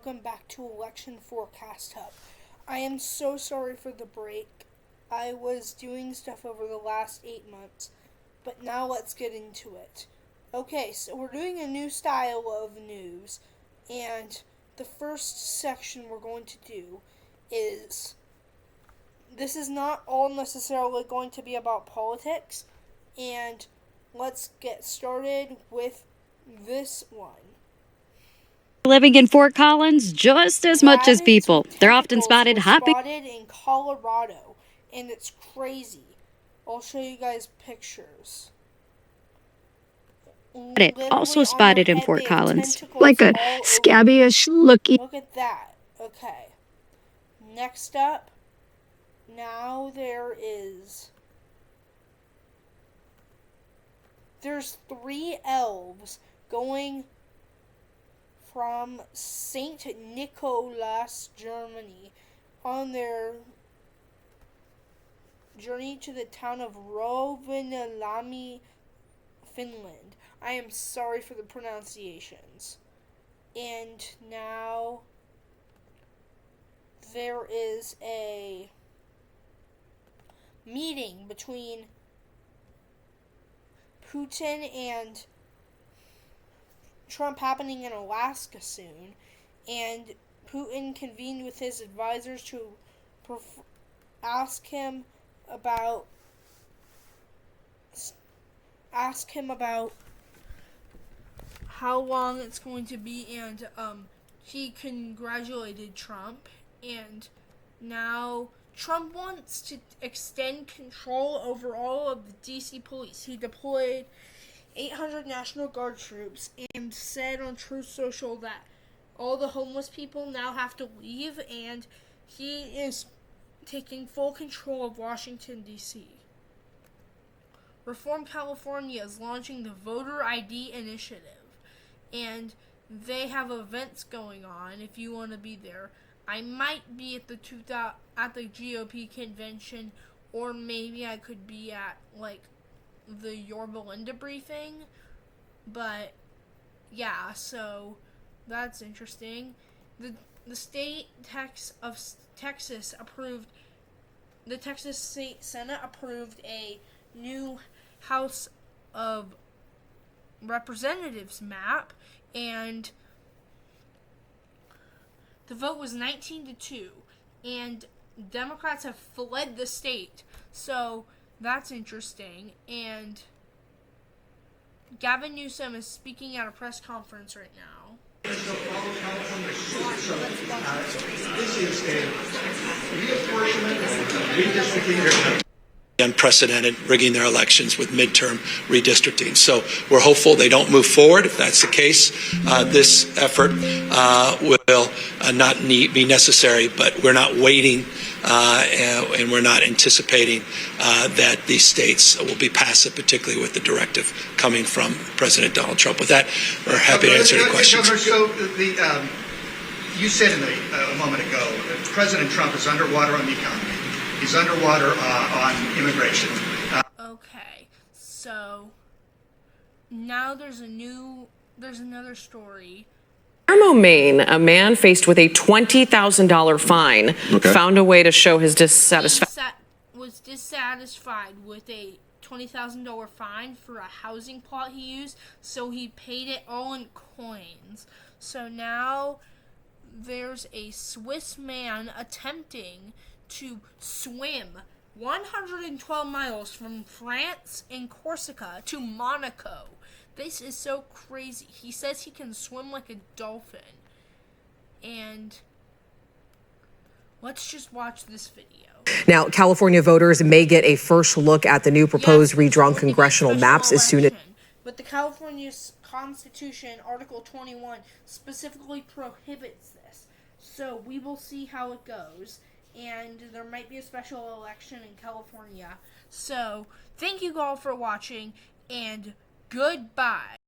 welcome back to Election Forecast Hub. I am so sorry for the break. I was doing stuff over the last 8 months, but now let's get into it. Okay, so we're doing a new style of news, and the first section we're going to do is, this is not all necessarily going to be about politics, and let's get started with this one. Living in Fort Collins just as much as people. They're often spotted hopping in Colorado, and it's crazy. I'll show you guys pictures. Also spotted in Fort Collins, like a scabbyish looking. Look at that. Okay. Next up, now there's 3 elves going from St. Nicholas, Germany, on their journey to the town of Rovaniemi, Finland. I am sorry for the pronunciations. And now there is a meeting between Putin and Trump happening in Alaska soon, and Putin convened with his advisors to ask him about how long it's going to be, and he congratulated Trump, and now Trump wants to extend control over all of the DC police. He deployed 800 National Guard troops and said on Truth Social that all the homeless people now have to leave, and he is taking full control of Washington, D.C. Reform California is launching the Voter ID Initiative, and they have events going on if you want to be there. I might be at the GOP convention, or maybe I could be at the Yorba Linda briefing, but yeah, so that's interesting. The state of Texas approved, the Texas State Senate approved a new House of Representatives map, and the vote was 19-2, and Democrats have fled the state, so that's interesting. And Gavin Newsom is speaking at a press conference right now. Unprecedented rigging their elections with midterm redistricting. So we're hopeful they don't move forward. If that's the case, this effort will not be necessary, but we're not waiting and we're not anticipating that these states will be passive, particularly with the directive coming from President Donald Trump. With that, we're happy to answer any questions. So you said a moment ago that President Trump is underwater on the economy. He's underwater on immigration. Okay, so now there's another story. Maine, a man faced with a $20,000 fine found a way to show his dissatisfaction. Was dissatisfied with a $20,000 fine for a housing plot he used, so he paid it all in coins. So now there's a Swiss man attempting to swim 112 miles from France and Corsica to Monaco. This is so crazy. He says he can swim like a dolphin. And let's just watch this video. Now, California voters may get a first look at the new proposed redrawn congressional maps as soon as... But the California Constitution, Article 21, specifically prohibits this. So we will see how it goes. And there might be a special election in California. So thank you all for watching, and goodbye.